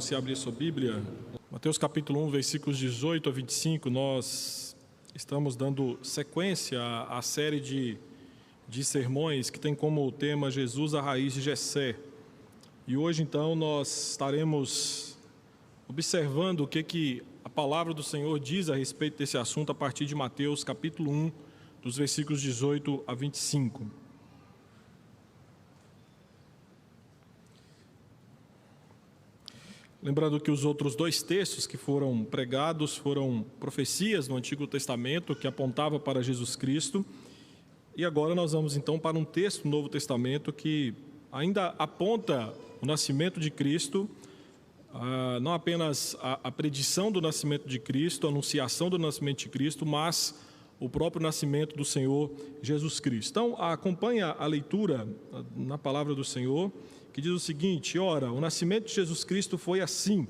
você abrir sua Bíblia. Mateus capítulo 1, versículos 18 a 25, nós estamos dando sequência à série de sermões que tem como tema Jesus, a raiz de Jessé. E hoje, então, nós estaremos observando o que a palavra do Senhor diz a respeito desse assunto a partir de Mateus capítulo 1, dos versículos 18 a 25. Lembrando que os outros dois textos que foram pregados foram profecias no Antigo Testamento que apontava para Jesus Cristo. E agora nós vamos então para um texto do Novo Testamento que ainda aponta o nascimento de Cristo, não apenas a predição do nascimento de Cristo, a anunciação do nascimento de Cristo, mas o próprio nascimento do Senhor Jesus Cristo. Então, acompanha a leitura na palavra do Senhor, que diz o seguinte: ora, o nascimento de Jesus Cristo foi assim: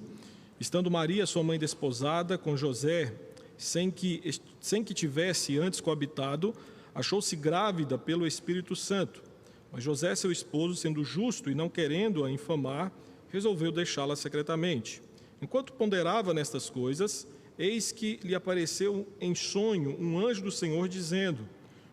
estando Maria, sua mãe, desposada com José, sem que tivesse antes coabitado, achou-se grávida pelo Espírito Santo. Mas José, seu esposo, sendo justo e não querendo-a infamar, resolveu deixá-la secretamente. Enquanto ponderava nestas coisas, eis que lhe apareceu em sonho um anjo do Senhor, dizendo: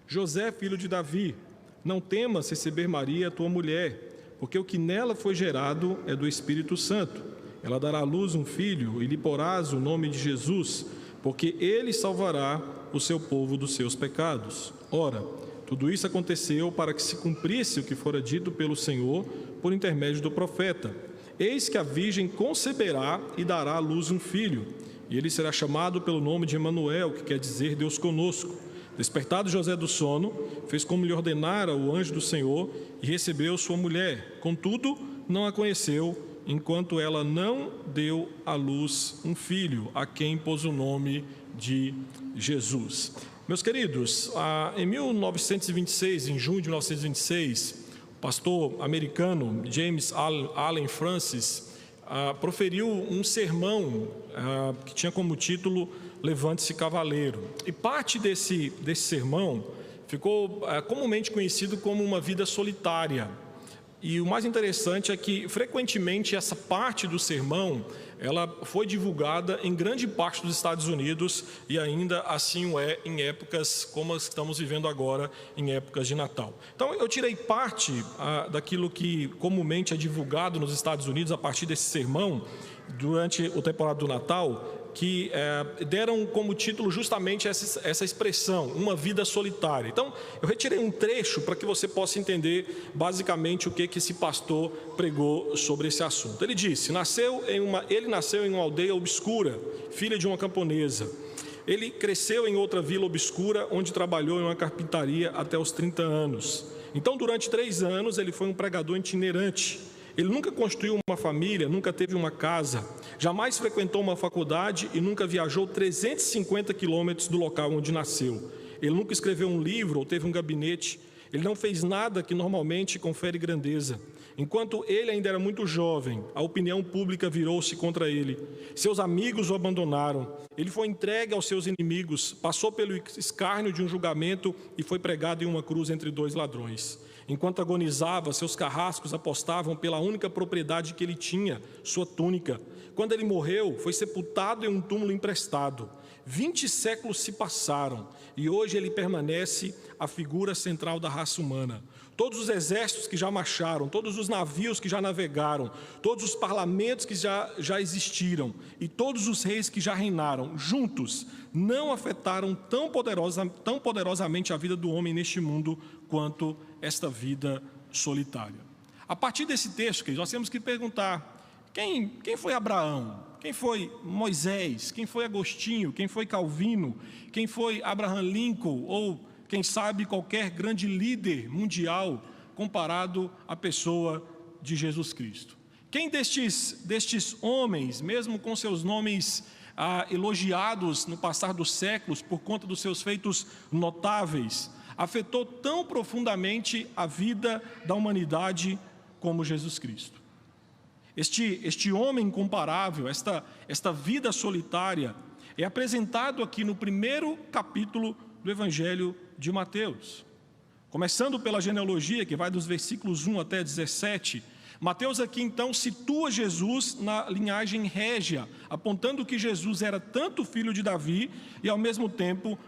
José, filho de Davi, não temas receber Maria, tua mulher, porque o que nela foi gerado é do Espírito Santo. Ela dará à luz um filho, e lhe porás o nome de Jesus, porque ele salvará o seu povo dos seus pecados. Ora, tudo isso aconteceu para que se cumprisse o que fora dito pelo Senhor por intermédio do profeta: eis que a virgem conceberá e dará à luz um filho, e ele será chamado pelo nome de Emanuel, que quer dizer Deus conosco. Despertado José do sono, fez como lhe ordenara o anjo do Senhor e recebeu sua mulher. Contudo, não a conheceu, enquanto ela não deu à luz um filho, a quem pôs o nome de Jesus. Meus queridos, em 1926, em junho de 1926, o pastor americano James Allen Francis proferiu um sermão que tinha como título Levante-se Cavaleiro. E parte desse sermão ficou comumente conhecido como uma vida solitária. E o mais interessante é que, frequentemente, essa parte do sermão ela foi divulgada em grande parte dos Estados Unidos, e ainda assim o é em épocas como as que estamos vivendo agora, em épocas de Natal. Então, eu tirei parte daquilo que comumente é divulgado nos Estados Unidos a partir desse sermão durante o temporada do Natal, que deram como título justamente essa expressão, uma vida solitária. Então, eu retirei um trecho para que você possa entender basicamente o que esse pastor pregou sobre esse assunto. Ele disse: ele nasceu em uma aldeia obscura, filha de uma camponesa. Ele cresceu em outra vila obscura, onde trabalhou em uma carpintaria até os 30 anos. Então, durante 3 anos, ele foi um pregador itinerante. Ele nunca construiu uma família, nunca teve uma casa, jamais frequentou uma faculdade e nunca viajou 350 quilômetros do local onde nasceu. Ele nunca escreveu um livro ou teve um gabinete. Ele não fez nada que normalmente confere grandeza. Enquanto ele ainda era muito jovem, a opinião pública virou-se contra ele. Seus amigos o abandonaram. Ele foi entregue aos seus inimigos, passou pelo escárnio de um julgamento e foi pregado em uma cruz entre 2 ladrões. Enquanto agonizava, seus carrascos apostavam pela única propriedade que ele tinha, sua túnica. Quando ele morreu, foi sepultado em um túmulo emprestado. 20 séculos se passaram e hoje ele permanece a figura central da raça humana. Todos os exércitos que já marcharam, todos os navios que já navegaram, todos os parlamentos que já existiram e todos os reis que já reinaram, juntos, não afetaram tão poderosamente a vida do homem neste mundo quanto esta vida solitária. A partir desse texto, nós temos que perguntar: quem foi Abraão? Quem foi Moisés? Quem foi Agostinho? Quem foi Calvino? Quem foi Abraham Lincoln? Ou, quem sabe, qualquer grande líder mundial comparado à pessoa de Jesus Cristo? Quem destes homens, mesmo com seus nomes elogiados no passar dos séculos por conta dos seus feitos notáveis, afetou tão profundamente a vida da humanidade como Jesus Cristo? Este homem incomparável, esta vida solitária, é apresentado aqui no primeiro capítulo do Evangelho de Mateus. Começando pela genealogia, que vai dos versículos 1 até 17, Mateus aqui então situa Jesus na linhagem régia, apontando que Jesus era tanto filho de Davi e ao mesmo tempo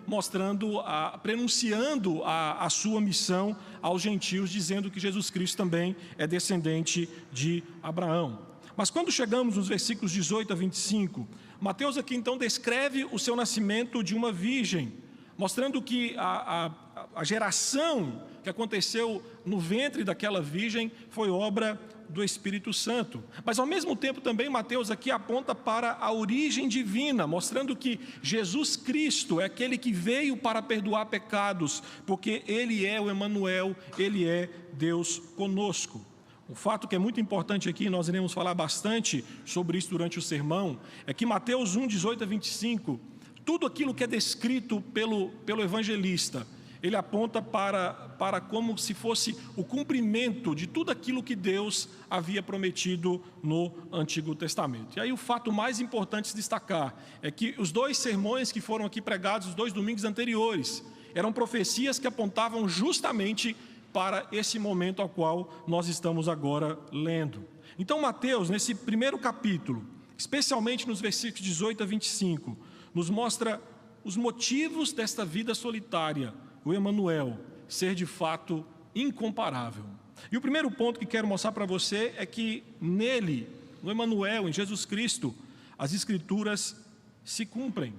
prenunciando a sua missão aos gentios, dizendo que Jesus Cristo também é descendente de Abraão. Mas quando chegamos nos versículos 18 a 25, Mateus aqui então descreve o seu nascimento de uma virgem, mostrando que a geração que aconteceu no ventre daquela virgem foi obra do Espírito Santo. Mas ao mesmo tempo também Mateus aqui aponta para a origem divina, mostrando que Jesus Cristo é aquele que veio para perdoar pecados, porque Ele é o Emanuel, Ele é Deus conosco. O fato que é muito importante aqui, nós iremos falar bastante sobre isso durante o sermão, é que Mateus 1, 18 a 25, tudo aquilo que é descrito pelo evangelista, ele aponta para como se fosse o cumprimento de tudo aquilo que Deus havia prometido no Antigo Testamento. E aí o fato mais importante de se destacar é que os 2 sermões que foram aqui pregados, os 2 domingos anteriores, eram profecias que apontavam justamente para esse momento ao qual nós estamos agora lendo. Então Mateus, nesse primeiro capítulo, especialmente nos versículos 18 a 25, nos mostra os motivos desta vida solitária, o Emanuel, ser de fato incomparável. E o primeiro ponto que quero mostrar para você é que nele, no Emanuel, em Jesus Cristo, as Escrituras se cumprem.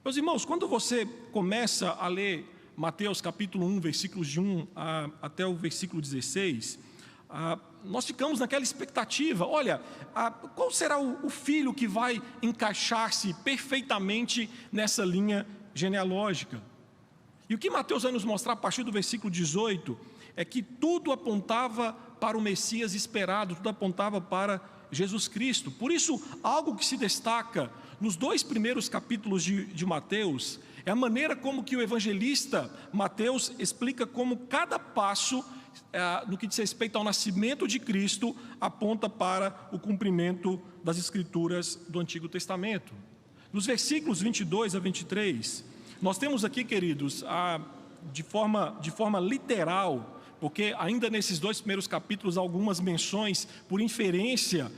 Meus irmãos, quando você começa a ler Mateus capítulo 1, versículos de 1 até o versículo 16, nós ficamos naquela expectativa, olha, qual será o filho que vai encaixar-se perfeitamente nessa linha genealógica? E o que Mateus vai nos mostrar a partir do versículo 18 é que tudo apontava para o Messias esperado, tudo apontava para Jesus Cristo. Por isso, algo que se destaca nos 2 primeiros capítulos de Mateus é a maneira como que o evangelista Mateus explica como cada passo no que diz respeito ao nascimento de Cristo aponta para o cumprimento das Escrituras do Antigo Testamento. Nos versículos 22 a 23, nós temos aqui, queridos, de forma literal, porque ainda nesses 2 primeiros capítulos, algumas menções por inferência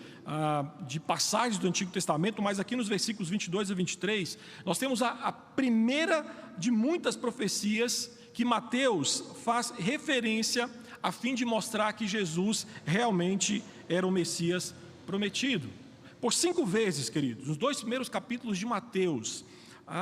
de passagens do Antigo Testamento, mas aqui nos versículos 22 a 23, nós temos a primeira de muitas profecias que Mateus faz referência a fim de mostrar que Jesus realmente era o Messias prometido. Por 5 vezes, queridos, nos 2 primeiros capítulos de Mateus,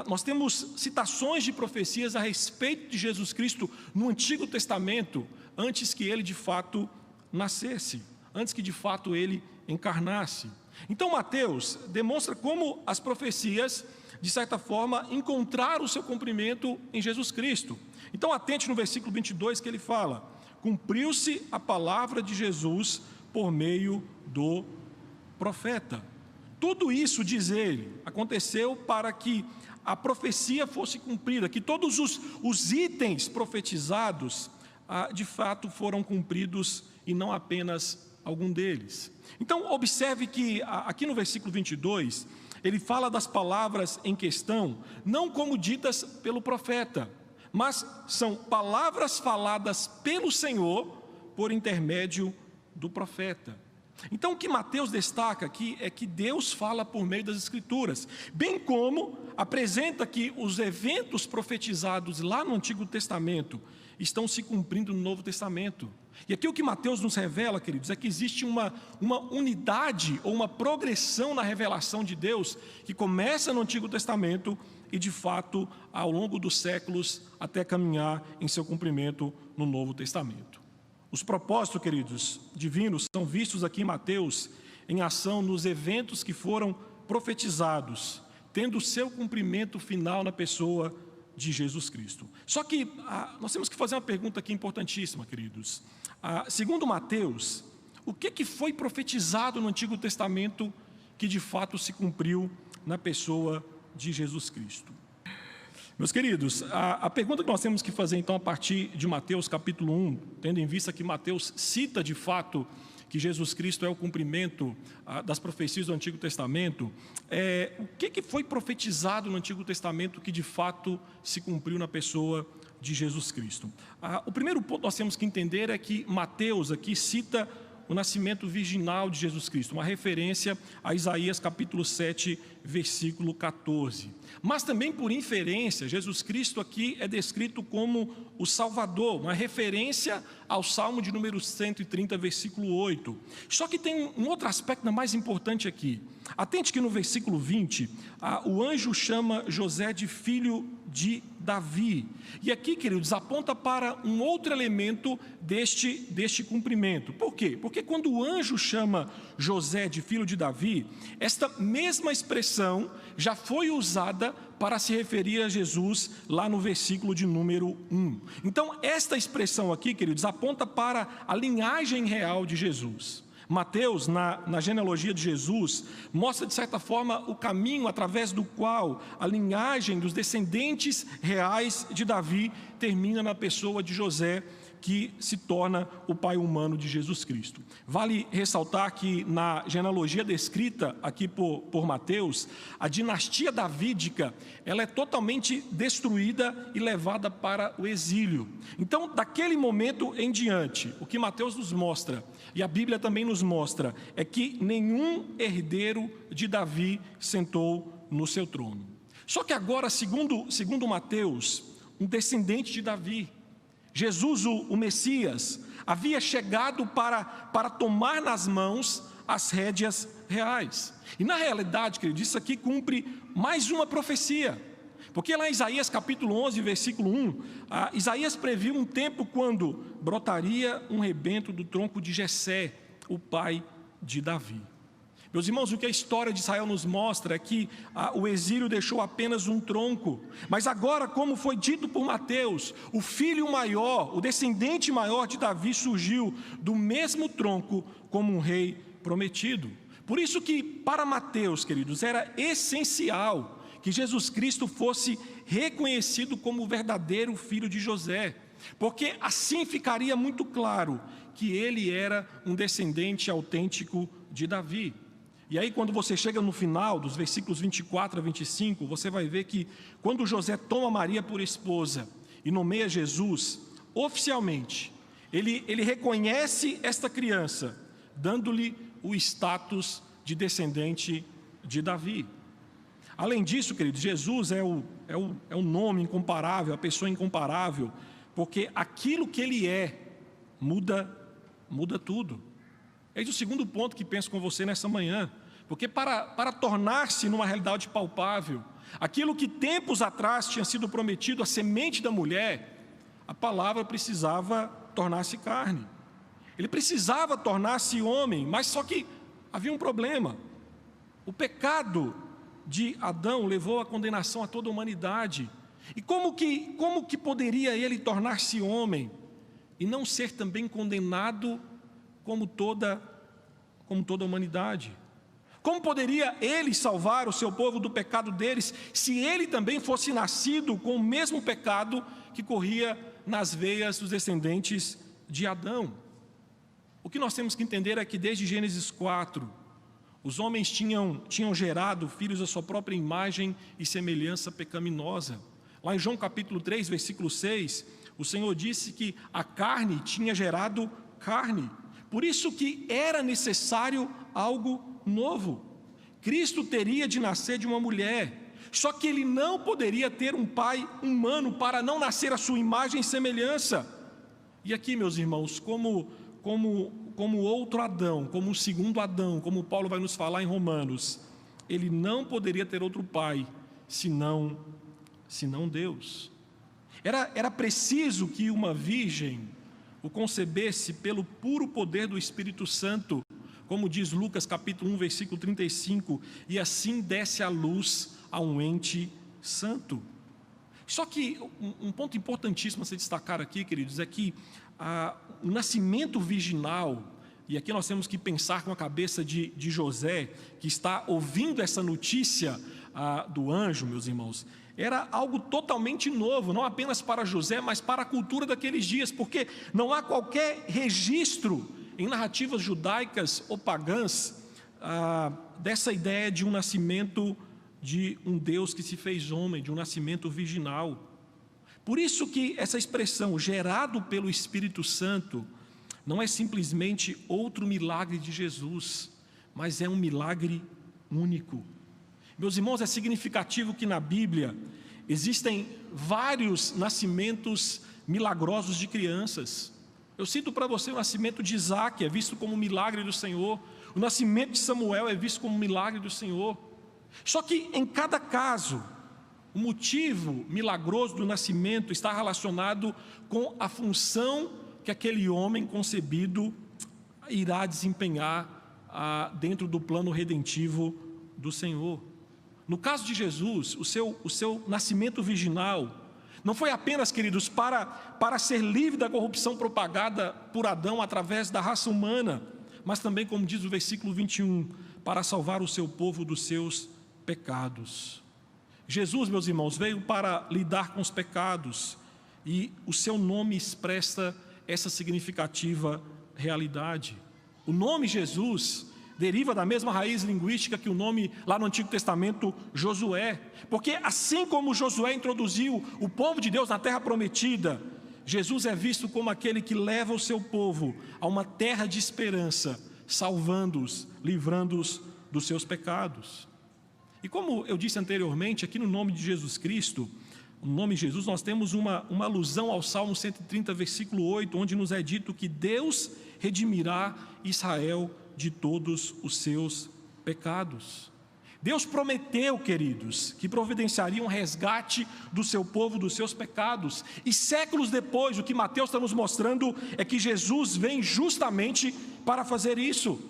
nós temos citações de profecias a respeito de Jesus Cristo no Antigo Testamento, antes que ele de fato nascesse, antes que de fato ele encarnasse. Então Mateus demonstra como as profecias, de certa forma, encontraram o seu cumprimento em Jesus Cristo. Então atente no versículo 22 que ele fala: cumpriu-se a palavra de Jesus por meio do profeta. Tudo isso, diz ele, aconteceu para que a profecia fosse cumprida, que todos os itens profetizados, de fato, foram cumpridos e não apenas algum deles. Então, observe que aqui no versículo 22, ele fala das palavras em questão, não como ditas pelo profeta, mas são palavras faladas pelo Senhor por intermédio do profeta. Então o que Mateus destaca aqui é que Deus fala por meio das Escrituras, bem como apresenta que os eventos profetizados lá no Antigo Testamento estão se cumprindo no Novo Testamento. E aqui o que Mateus nos revela, queridos, é que existe uma unidade ou uma progressão na revelação de Deus que começa no Antigo Testamento e de fato ao longo dos séculos até caminhar em seu cumprimento no Novo Testamento. Os propósitos, queridos, divinos, são vistos aqui em Mateus em ação nos eventos que foram profetizados, tendo o seu cumprimento final na pessoa de Jesus Cristo. Só que nós temos que fazer uma pergunta aqui importantíssima, queridos. Segundo Mateus, o que foi profetizado no Antigo Testamento que de fato se cumpriu na pessoa de Jesus Cristo? Meus queridos, a pergunta que nós temos que fazer então a partir de Mateus capítulo 1, tendo em vista que Mateus cita de fato que Jesus Cristo é o cumprimento das profecias do Antigo Testamento, o que foi profetizado no Antigo Testamento que de fato se cumpriu na pessoa de Jesus Cristo? O primeiro ponto que nós temos que entender é que Mateus aqui cita o nascimento virginal de Jesus Cristo, uma referência a Isaías capítulo 7, versículo 14. Mas também por inferência, Jesus Cristo aqui é descrito como o Salvador, uma referência ao Salmo de número 130, versículo 8. Só que tem um outro aspecto ainda mais importante aqui. Atente que no versículo 20, o anjo chama José de filho de Davi. E aqui, queridos, aponta para um outro elemento deste cumprimento. Por quê? Porque quando o anjo chama José de filho de Davi, esta mesma expressão já foi usada para se referir a Jesus lá no versículo de número 1. Então, esta expressão aqui, queridos, aponta para a linhagem real de Jesus. Mateus, na genealogia de Jesus, mostra de certa forma o caminho através do qual a linhagem dos descendentes reais de Davi termina na pessoa de José, que se torna o pai humano de Jesus Cristo. Vale ressaltar que na genealogia descrita aqui por Mateus, a dinastia davídica, ela é totalmente destruída e levada para o exílio. Então, daquele momento em diante, o que Mateus nos mostra, e a Bíblia também nos mostra, é que nenhum herdeiro de Davi sentou no seu trono. Só que agora, segundo Mateus, um descendente de Davi, Jesus, o Messias, havia chegado para tomar nas mãos as rédeas reais. E na realidade, querido, isso aqui cumpre mais uma profecia. Porque lá em Isaías capítulo 11, versículo 1, Isaías previu um tempo quando brotaria um rebento do tronco de Jessé, o pai de Davi. Meus irmãos, o que a história de Israel nos mostra é que o exílio deixou apenas um tronco. Mas agora, como foi dito por Mateus, o filho maior, o descendente maior de Davi surgiu do mesmo tronco como um rei prometido. Por isso que para Mateus, queridos, era essencial que Jesus Cristo fosse reconhecido como o verdadeiro filho de José, porque assim ficaria muito claro que ele era um descendente autêntico de Davi. E aí quando você chega no final dos versículos 24 a 25, você vai ver que quando José toma Maria por esposa e nomeia Jesus, oficialmente, ele reconhece esta criança, dando-lhe o status de descendente de Davi. Além disso, queridos, Jesus é o nome incomparável, a pessoa incomparável, porque aquilo que ele é, muda tudo. Eis o segundo ponto que penso com você nessa manhã, porque para tornar-se numa realidade palpável, aquilo que tempos atrás tinha sido prometido, a semente da mulher, a palavra precisava tornar-se carne. Ele precisava tornar-se homem, mas só que havia um problema. O pecado de Adão levou à condenação a toda a humanidade. E como que poderia ele tornar-se homem e não ser também condenado como toda a humanidade? Como poderia ele salvar o seu povo do pecado deles, se ele também fosse nascido com o mesmo pecado que corria nas veias dos descendentes de Adão? O que nós temos que entender é que desde Gênesis 4, os homens tinham gerado filhos à sua própria imagem e semelhança pecaminosa. Lá em João capítulo 3, versículo 6, o Senhor disse que a carne tinha gerado carne. Por isso que era necessário algo novo. Cristo teria de nascer de uma mulher, só que ele não poderia ter um pai humano para não nascer à sua imagem e semelhança. E aqui, meus irmãos, como outro Adão, como o segundo Adão, como Paulo vai nos falar em Romanos, ele não poderia ter outro pai, senão Deus. Era preciso que uma virgem o concebesse pelo puro poder do Espírito Santo, como diz Lucas capítulo 1, versículo 35, e assim desse à luz a um ente santo. Só que um ponto importantíssimo a se destacar aqui, queridos, é que o nascimento virginal, e aqui nós temos que pensar com a cabeça de José, que está ouvindo essa notícia do anjo, meus irmãos, era algo totalmente novo, não apenas para José, mas para a cultura daqueles dias, porque não há qualquer registro em narrativas judaicas ou pagãs dessa ideia de um nascimento de um Deus que se fez homem, de um nascimento virginal. Por isso que essa expressão, gerado pelo Espírito Santo, não é simplesmente outro milagre de Jesus, mas é um milagre único. Meus irmãos, é significativo que na Bíblia existem vários nascimentos milagrosos de crianças. Eu cito para você o nascimento de Isaac, é visto como um milagre do Senhor. O nascimento de Samuel é visto como um milagre do Senhor. Só que em cada caso, o motivo milagroso do nascimento está relacionado com a função que aquele homem concebido irá desempenhar dentro do plano redentivo do Senhor. No caso de Jesus, o seu nascimento virginal não foi apenas, queridos, para ser livre da corrupção propagada por Adão através da raça humana, mas também, como diz o versículo 21, para salvar o seu povo dos seus pecados. Jesus, meus irmãos, veio para lidar com os pecados, e o seu nome expressa essa significativa realidade. O nome Jesus deriva da mesma raiz linguística que o nome lá no Antigo Testamento, Josué, porque assim como Josué introduziu o povo de Deus na terra prometida, Jesus é visto como aquele que leva o seu povo a uma terra de esperança, salvando-os, livrando-os dos seus pecados. E como eu disse anteriormente, aqui no nome de Jesus Cristo, o nome Jesus, nós temos uma alusão ao Salmo 130, versículo 8, onde nos é dito que Deus redimirá Israel de todos os seus pecados. Deus prometeu, queridos, que providenciaria um resgate do seu povo dos seus pecados. E séculos depois, o que Mateus está nos mostrando é que Jesus vem justamente para fazer isso.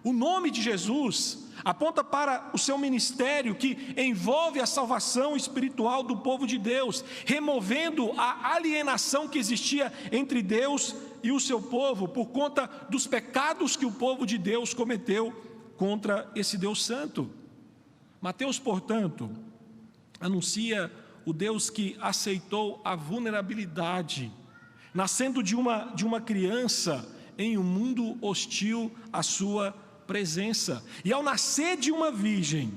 O nome de Jesus aponta para o seu ministério, que envolve a salvação espiritual do povo de Deus, removendo a alienação que existia entre Deus e o seu povo, por conta dos pecados que o povo de Deus cometeu contra esse Deus santo. Mateus, portanto, anuncia o Deus que aceitou a vulnerabilidade, nascendo de uma criança em um mundo hostil à sua presença. E ao nascer de uma virgem,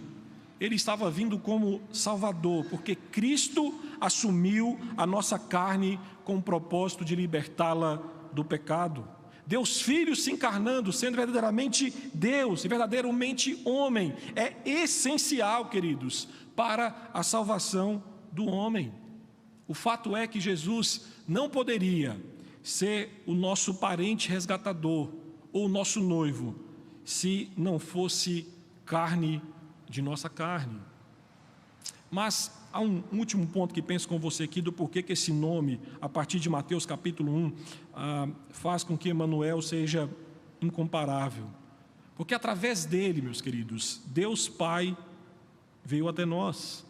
ele estava vindo como Salvador, porque Cristo assumiu a nossa carne com o propósito de libertá-la do pecado. Deus Filho se encarnando, sendo verdadeiramente Deus e verdadeiramente homem, é essencial, queridos, para a salvação do homem. O fato é que Jesus não poderia ser o nosso parente resgatador ou o nosso noivo, se não fosse carne de nossa carne. Mas há um último ponto que penso com você aqui do porquê que esse nome, a partir de Mateus capítulo 1, faz com que Emanuel seja incomparável. Porque através dele, meus queridos, Deus Pai veio até nós.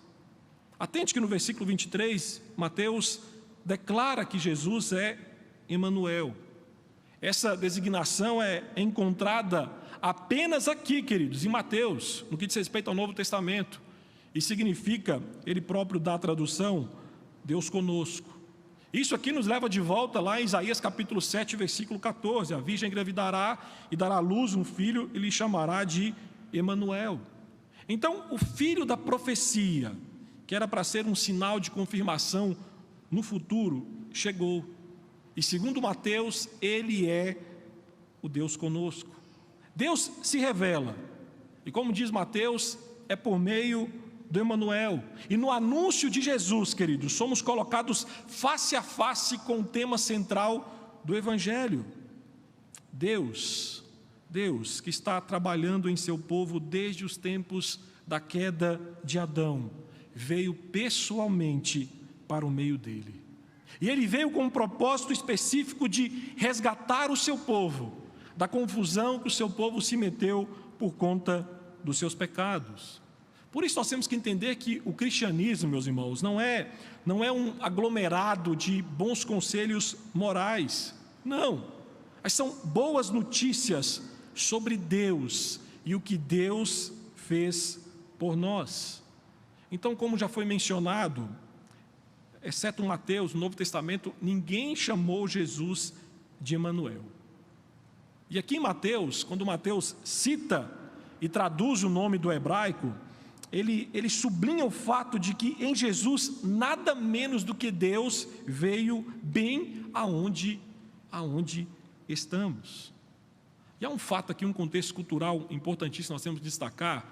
Atente que no versículo 23, Mateus declara que Jesus é Emanuel. Essa designação é encontrada apenas aqui, queridos, em Mateus, no que diz respeito ao Novo Testamento, e significa, ele próprio dá a tradução, Deus conosco. Isso aqui nos leva de volta lá em Isaías capítulo 7, versículo 14, a virgem engravidará e dará à luz um filho e lhe chamará de Emanuel. Então, o filho da profecia, que era para ser um sinal de confirmação no futuro, chegou. E segundo Mateus, ele é o Deus conosco. Deus se revela, e como diz Mateus, é por meio do Emanuel. E no anúncio de Jesus, queridos, somos colocados face a face com o tema central do Evangelho. Deus que está trabalhando em seu povo desde os tempos da queda de Adão, veio pessoalmente para o meio dele. E ele veio com um propósito específico de resgatar o seu povo da confusão que o seu povo se meteu por conta dos seus pecados. Por isso nós temos que entender que o cristianismo, meus irmãos, não é um aglomerado de bons conselhos morais. Não, mas são boas notícias sobre Deus e o que Deus fez por nós. Então, como já foi mencionado, exceto Mateus, no Novo Testamento, ninguém chamou Jesus de Emanuel. E aqui em Mateus, quando Mateus cita e traduz o nome do hebraico, ele sublinha o fato de que em Jesus nada menos do que Deus veio bem aonde estamos. E há um fato aqui, um contexto cultural importantíssimo, nós temos que destacar,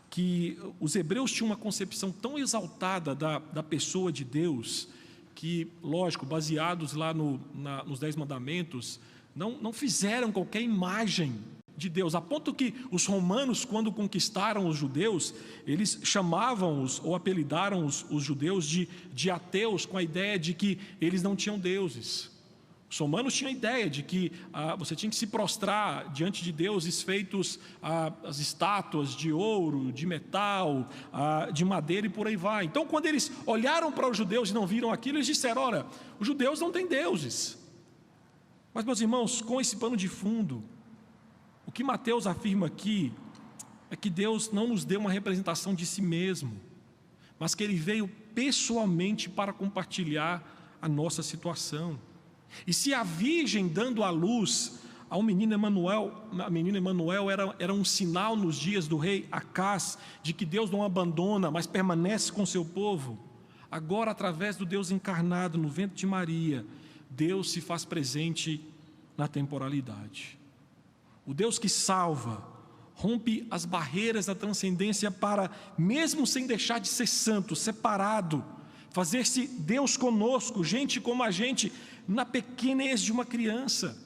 que os hebreus tinham uma concepção tão exaltada da pessoa de Deus, que, lógico, baseados lá nos 10 mandamentos, não fizeram qualquer imagem de Deus, a ponto que os romanos, quando conquistaram os judeus, eles chamavam-os ou apelidaram os judeus de ateus, com a ideia de que eles não tinham deuses. Os romanos tinham a ideia de que você tinha que se prostrar diante de deuses feitos, as estátuas de ouro, de metal, de madeira e por aí vai. Então, quando eles olharam para os judeus e não viram aquilo, eles disseram: olha, os judeus não têm deuses. Mas, meus irmãos, com esse pano de fundo, o que Mateus afirma aqui é que Deus não nos deu uma representação de si mesmo, mas que Ele veio pessoalmente para compartilhar a nossa situação. E se a virgem dando à luz ao menino Emanuel, a menina Emanuel era um sinal nos dias do rei Acás, de que Deus não abandona, mas permanece com seu povo, agora, através do Deus encarnado no ventre de Maria, Deus se faz presente na temporalidade. O Deus que salva, rompe as barreiras da transcendência para, mesmo sem deixar de ser santo, separado, fazer-se Deus conosco, gente como a gente, na pequenez de uma criança.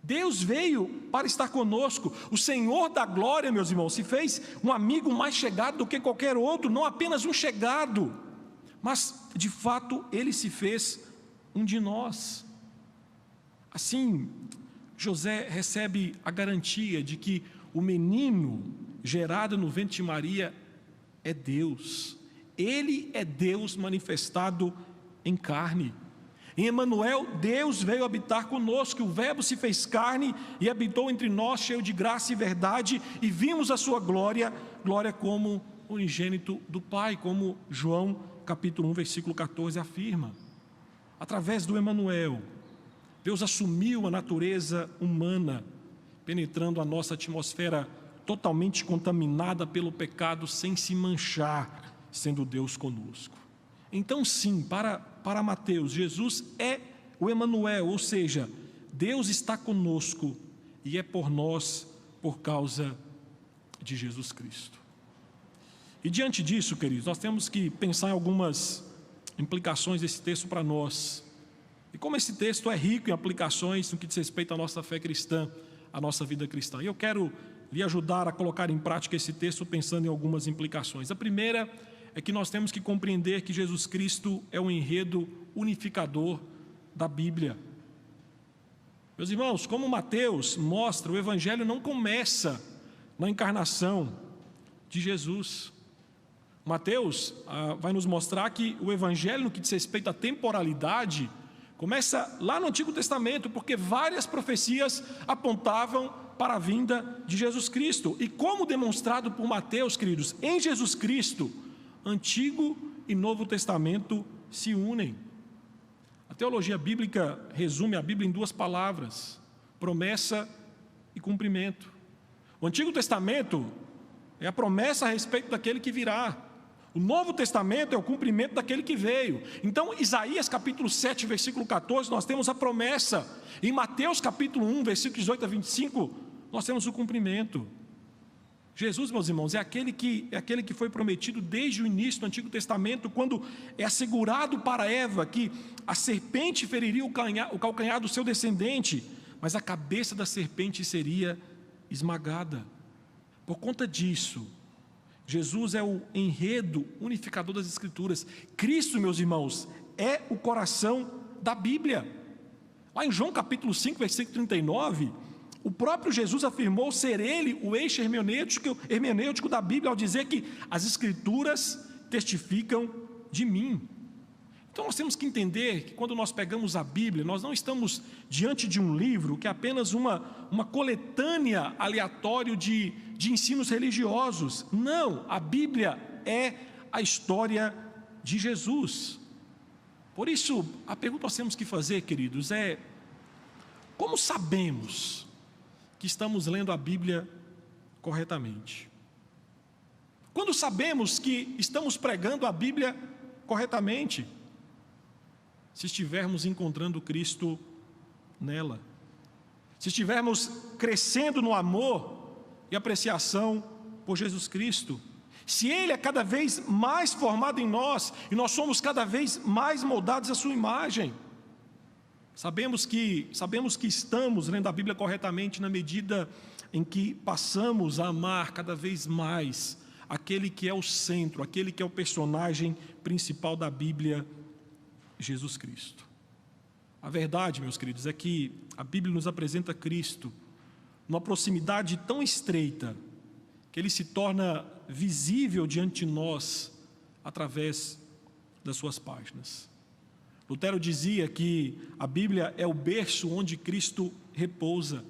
Deus veio para estar conosco. O Senhor da glória, meus irmãos, se fez um amigo mais chegado do que qualquer outro, não apenas um chegado, mas de fato Ele se fez um de nós. Assim, José recebe a garantia de que o menino gerado no ventre de Maria é Deus. Ele é Deus manifestado em carne. Em Emanuel, Deus veio habitar conosco, o Verbo se fez carne e habitou entre nós, cheio de graça e verdade, e vimos a sua glória, glória como unigênito do Pai, como João capítulo 1, versículo 14 afirma. Através do Emanuel, Deus assumiu a natureza humana, penetrando a nossa atmosfera totalmente contaminada pelo pecado, sem se manchar, sendo Deus conosco. Então sim, para Mateus, Jesus é o Emanuel, ou seja, Deus está conosco e é por nós por causa de Jesus Cristo. E diante disso, queridos, nós temos que pensar em algumas implicações desse texto para nós. E como esse texto é rico em aplicações no que diz respeito à nossa fé cristã, à nossa vida cristã. E eu quero lhe ajudar a colocar em prática esse texto pensando em algumas implicações. A primeira é que nós temos que compreender que Jesus Cristo é o enredo unificador da Bíblia. Meus irmãos, como Mateus mostra, o Evangelho não começa na encarnação de Jesus. Mateus vai nos mostrar que o Evangelho, no que diz respeito à temporalidade, começa lá no Antigo Testamento, porque várias profecias apontavam para a vinda de Jesus Cristo. E como demonstrado por Mateus, queridos, em Jesus Cristo, Antigo e Novo Testamento se unem. A teologia bíblica resume a Bíblia em duas palavras: promessa e cumprimento. O Antigo Testamento é a promessa a respeito daquele que virá. O Novo Testamento é o cumprimento daquele que veio. Então, Isaías capítulo 7, versículo 14, nós temos a promessa. Em Mateus capítulo 1, versículos 18 a 25, nós temos o cumprimento. Jesus, meus irmãos, é aquele que foi prometido desde o início do Antigo Testamento, quando é assegurado para Eva que a serpente feriria o calcanhar do seu descendente, mas a cabeça da serpente seria esmagada. Por conta disso, Jesus é o enredo unificador das Escrituras. Cristo, meus irmãos, é o coração da Bíblia. Lá em João capítulo 5, versículo 39, o próprio Jesus afirmou ser Ele o eixo hermenêutico da Bíblia, ao dizer que as Escrituras testificam de mim. Então nós temos que entender que quando nós pegamos a Bíblia, nós não estamos diante de um livro que é apenas uma coletânea aleatória de ensinos religiosos. Não, a Bíblia é a história de Jesus. Por isso, a pergunta que nós temos que fazer, queridos, é: como sabemos que estamos lendo a Bíblia corretamente? Quando sabemos que estamos pregando a Bíblia corretamente? Se estivermos encontrando Cristo nela. se estivermos crescendo no amor e apreciação por Jesus Cristo, se Ele é cada vez mais formado em nós e nós somos cada vez mais moldados à sua imagem. Sabemos que estamos lendo a Bíblia corretamente na medida em que passamos a amar cada vez mais aquele que é o centro, aquele que é o personagem principal da Bíblia, Jesus Cristo. A verdade, meus queridos, é que a Bíblia nos apresenta Cristo numa proximidade tão estreita que Ele se torna visível diante de nós através das suas páginas. Lutero dizia que a Bíblia é o berço onde Cristo repousa.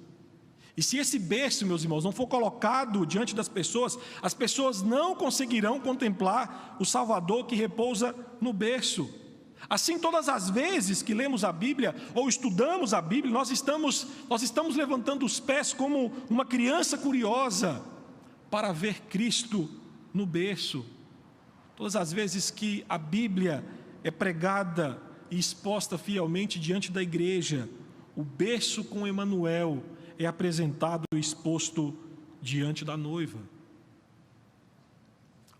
E se esse berço, meus irmãos, não for colocado diante das pessoas, as pessoas não conseguirão contemplar o Salvador que repousa no berço. Assim, todas as vezes que lemos a Bíblia ou estudamos a Bíblia, nós estamos levantando os pés como uma criança curiosa para ver Cristo no berço. Todas as vezes que a Bíblia é pregada e exposta fielmente diante da igreja, o berço com Emanuel é apresentado e exposto diante da noiva.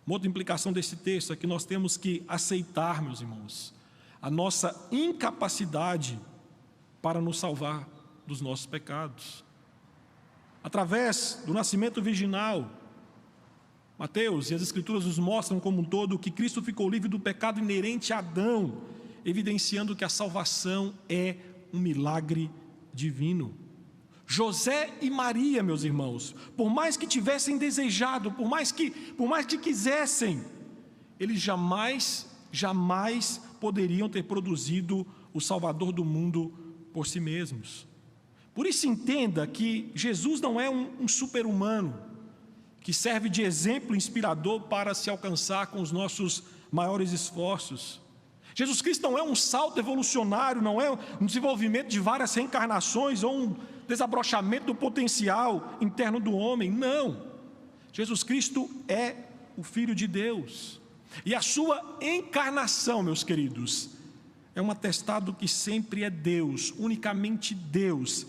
Uma outra implicação desse texto é que nós temos que aceitar, meus irmãos, a nossa incapacidade para nos salvar dos nossos pecados. Através do nascimento virginal, Mateus e as Escrituras nos mostram como um todo que Cristo ficou livre do pecado inerente a Adão, evidenciando que a salvação é um milagre divino. José e Maria, meus irmãos, por mais que tivessem desejado, por mais que quisessem, eles jamais poderiam ter produzido o Salvador do mundo por si mesmos. Por isso entenda que Jesus não é um super-humano que serve de exemplo inspirador para se alcançar com os nossos maiores esforços. Jesus Cristo não é um salto evolucionário, não é um desenvolvimento de várias reencarnações ou um desabrochamento do potencial interno do homem, não. Jesus Cristo é o Filho de Deus. E a sua encarnação, meus queridos, é um atestado que sempre é Deus, unicamente Deus,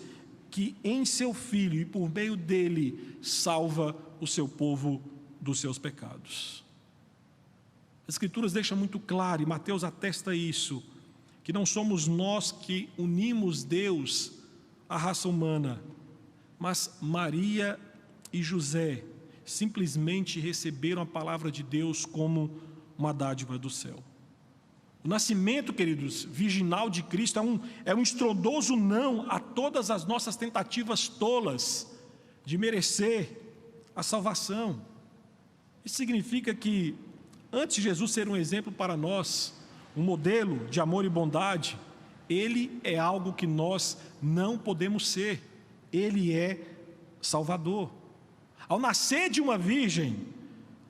que em seu Filho e por meio dele salva o seu povo dos seus pecados. As Escrituras deixam muito claro, e Mateus atesta isso, que não somos nós que unimos Deus à raça humana, mas Maria e José simplesmente receberam a palavra de Deus como uma dádiva do céu. O nascimento, queridos, virginal de Cristo é um estrondoso não a todas as nossas tentativas tolas de merecer a salvação. Isso significa que, antes de Jesus ser um exemplo para nós, um modelo de amor e bondade, Ele é algo que nós não podemos ser. Ele é Salvador. Ao nascer de uma virgem,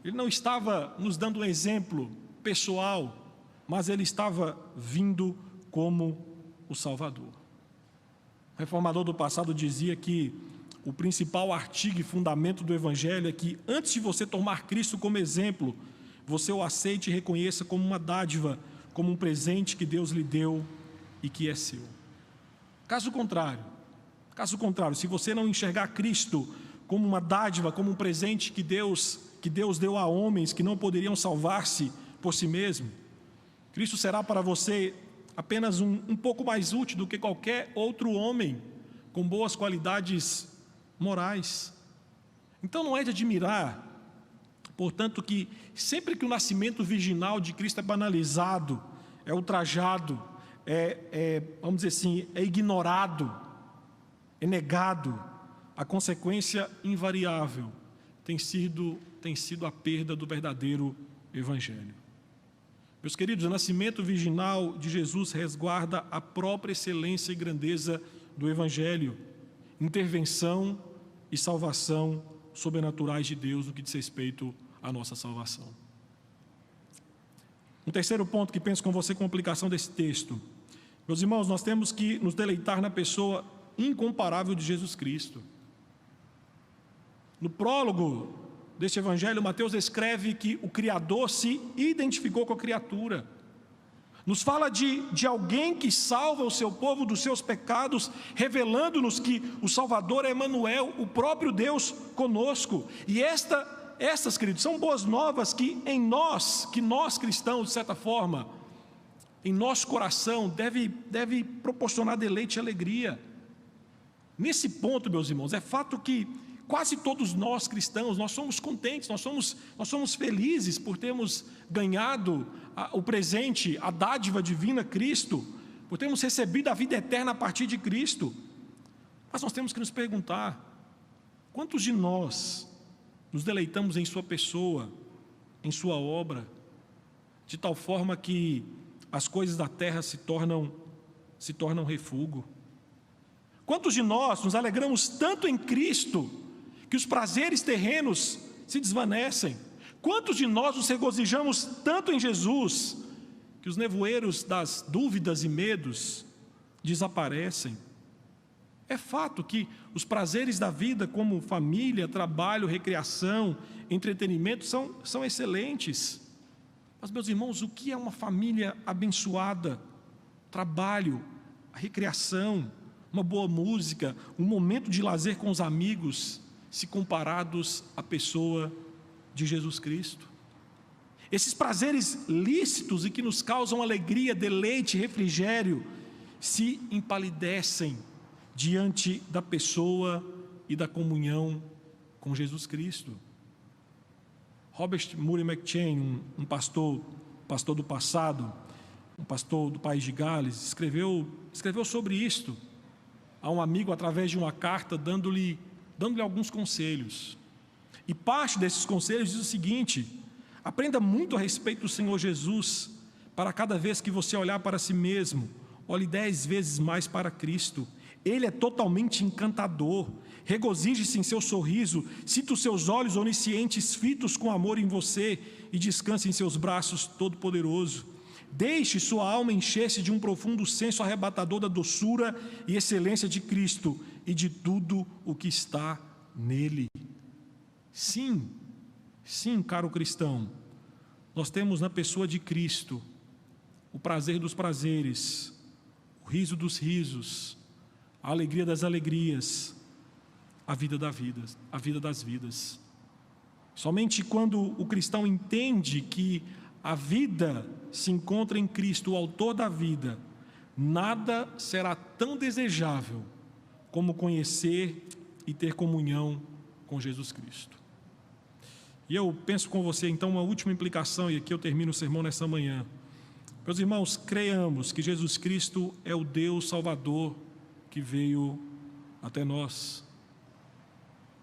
Ele não estava nos dando um exemplo pessoal, mas Ele estava vindo como o Salvador. O reformador do passado dizia que o principal artigo e fundamento do Evangelho é que, antes de você tomar Cristo como exemplo, você o aceite e reconheça como uma dádiva, como um presente que Deus lhe deu e que é seu. Caso contrário, se você não enxergar Cristo como uma dádiva, como um presente que Deus deu a homens que não poderiam salvar-se por si mesmo, Cristo será para você apenas um pouco mais útil do que qualquer outro homem com boas qualidades morais. Então não é de admirar, portanto, que sempre que o nascimento virginal de Cristo é banalizado, é ultrajado, vamos dizer assim, é ignorado, é negado, a consequência invariável tem sido a perda do verdadeiro Evangelho. Meus queridos, o nascimento virginal de Jesus resguarda a própria excelência e grandeza do Evangelho, intervenção e salvação sobrenaturais de Deus no que diz respeito à nossa salvação. Um terceiro ponto que penso com você com a aplicação desse texto. Meus irmãos, nós temos que nos deleitar na pessoa incomparável de Jesus Cristo. No prólogo deste Evangelho, Mateus escreve que o Criador se identificou com a criatura. Nos fala de alguém que salva o seu povo dos seus pecados, revelando-nos que o Salvador é Emanuel, o próprio Deus conosco. E estas, queridos, são boas novas que nós cristãos, de certa forma, em nosso coração, deve proporcionar deleite e alegria. Nesse ponto, meus irmãos, é fato que quase todos nós cristãos, nós somos contentes, nós somos felizes por termos ganhado o presente, a dádiva divina, Cristo, por termos recebido a vida eterna a partir de Cristo. Mas nós temos que nos perguntar: quantos de nós nos deleitamos em sua pessoa, em sua obra, de tal forma que as coisas da terra se tornam refúgio? Quantos de nós nos alegramos tanto em Cristo que os prazeres terrenos se desvanecem? Quantos de nós nos regozijamos tanto em Jesus que os nevoeiros das dúvidas e medos desaparecem? É fato que os prazeres da vida, como família, trabalho, recreação, entretenimento, são excelentes. Mas, meus irmãos, o que é uma família abençoada? Trabalho, a recreação, uma boa música, um momento de lazer com os amigos, se comparados à pessoa de Jesus Cristo. Esses prazeres lícitos e que nos causam alegria, deleite, refrigério, se empalidecem diante da pessoa e da comunhão com Jesus Cristo. Robert Murray McCheyne, um pastor do passado, um pastor do país de Gales, escreveu sobre isto a um amigo através de uma carta, dando-lhe alguns conselhos. E parte desses conselhos diz o seguinte: aprenda muito a respeito do Senhor Jesus, para cada vez que você olhar para si mesmo, olhe 10 vezes mais para Cristo. Ele é totalmente encantador. Regozije-se em seu sorriso, sinta os seus olhos oniscientes fitos com amor em você e descanse em seus braços todo-poderoso. Deixe sua alma encher-se de um profundo senso arrebatador da doçura e excelência de Cristo e de tudo o que está nele. Sim, caro cristão, nós temos na pessoa de Cristo o prazer dos prazeres, o riso dos risos, a alegria das alegrias, a vida das vidas. Somente quando o cristão entende que a vida se encontra em Cristo, o autor da vida, nada será tão desejável como conhecer e ter comunhão com Jesus Cristo. E eu penso com você então uma última implicação, e aqui eu termino o sermão nessa manhã. Meus irmãos, creiamos que Jesus Cristo é o Deus Salvador que veio até nós.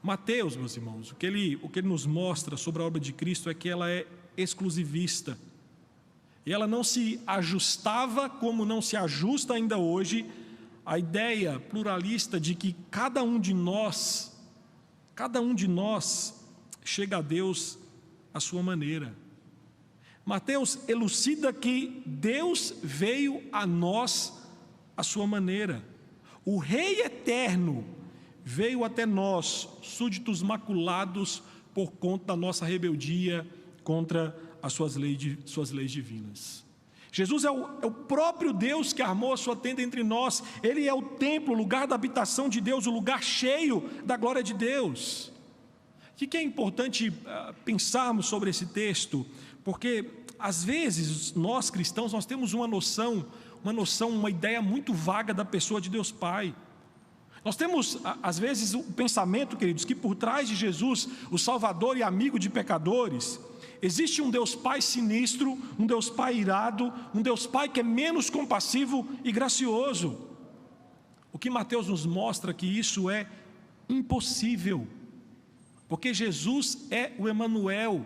Mateus, meus irmãos, o que ele nos mostra sobre a obra de Cristo é que ela é exclusivista. E ela não se ajustava, como não se ajusta ainda hoje, a ideia pluralista de que cada um de nós chega a Deus à sua maneira. Mateus elucida que Deus veio a nós à sua maneira. O Rei eterno veio até nós, súditos maculados por conta da nossa rebeldia contra as suas leis divinas. Jesus é o próprio Deus que armou a sua tenda entre nós. Ele é o templo, o lugar da habitação de Deus, o lugar cheio da glória de Deus. O que é importante pensarmos sobre esse texto? Porque às vezes nós cristãos nós temos uma noção, uma ideia muito vaga da pessoa de Deus Pai. Nós temos às vezes o pensamento, queridos, que por trás de Jesus, o Salvador e amigo de pecadores, existe um Deus Pai sinistro, um Deus Pai irado, um Deus Pai que é menos compassivo e gracioso. O que Mateus nos mostra que isso é impossível, porque Jesus é o Emanuel,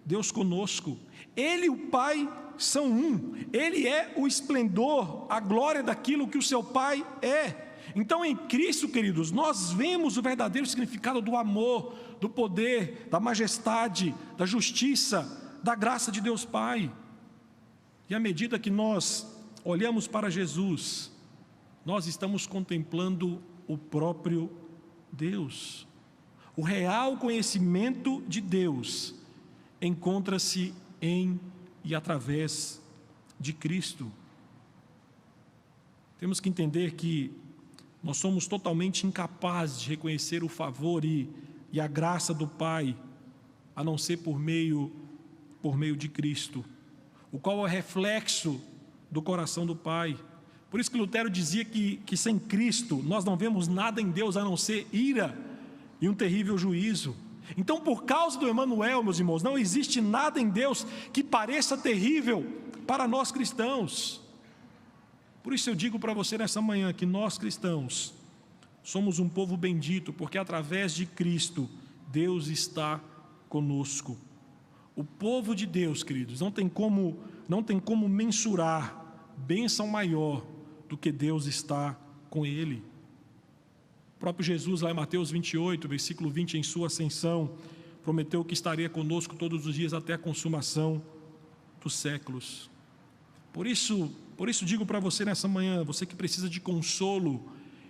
Deus conosco. Ele e o Pai são um. Ele é o esplendor, a glória daquilo que o seu Pai é. Então, em Cristo, queridos, nós vemos o verdadeiro significado do amor, do poder, da majestade, da justiça, da graça de Deus Pai. E à medida que nós olhamos para Jesus, nós estamos contemplando o próprio Deus. O real conhecimento de Deus encontra-se em e através de Cristo. Temos que entender que nós somos totalmente incapazes de reconhecer o favor e a graça do Pai, a não ser por meio de Cristo, o qual é reflexo do coração do Pai. Por isso que Lutero dizia que sem Cristo nós não vemos nada em Deus a não ser ira e um terrível juízo. Então, por causa do Emanuel, meus irmãos, não existe nada em Deus que pareça terrível para nós cristãos. Por isso eu digo para você nessa manhã que nós cristãos somos um povo bendito, porque através de Cristo Deus está conosco. O povo de Deus, queridos, não tem como mensurar bênção maior do que Deus está com ele. O próprio Jesus, lá em Mateus 28, versículo 20, em sua ascensão, prometeu que estaria conosco todos os dias até a consumação dos séculos. Por isso digo para você nessa manhã, você que precisa de consolo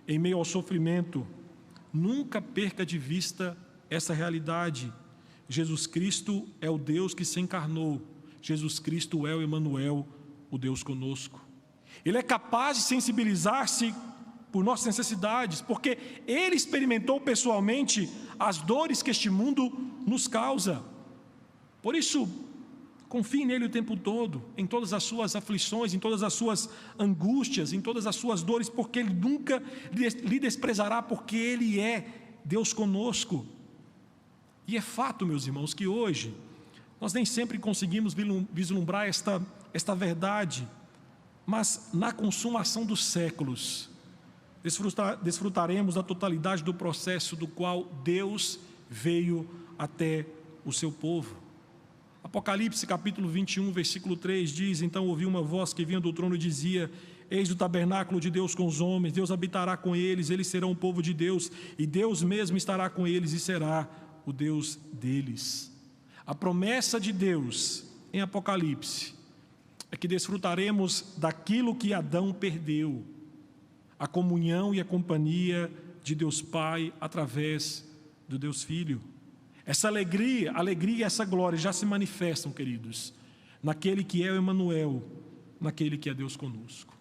em meio ao sofrimento, nunca perca de vista essa realidade. Jesus Cristo é o Deus que se encarnou. Jesus Cristo é o Emanuel, o Deus conosco. Ele é capaz de sensibilizar-se por nossas necessidades, porque Ele experimentou pessoalmente as dores que este mundo nos causa. Por isso, confie nele o tempo todo, em todas as suas aflições, em todas as suas angústias, em todas as suas dores, porque Ele nunca lhe desprezará, porque Ele é Deus conosco. E é fato, meus irmãos, que hoje nós nem sempre conseguimos vislumbrar esta verdade, mas na consumação dos séculos desfrutaremos da totalidade do processo do qual Deus veio até o seu povo. Apocalipse capítulo 21, versículo 3 diz: então ouvi uma voz que vinha do trono e dizia: eis o tabernáculo de Deus com os homens, Deus habitará com eles, eles serão o povo de Deus, e Deus mesmo estará com eles e será o Deus deles. A promessa de Deus em Apocalipse é que desfrutaremos daquilo que Adão perdeu, a comunhão e a companhia de Deus Pai através do Deus Filho. Essa alegria e essa glória já se manifestam, queridos, naquele que é o Emanuel, naquele que é Deus conosco.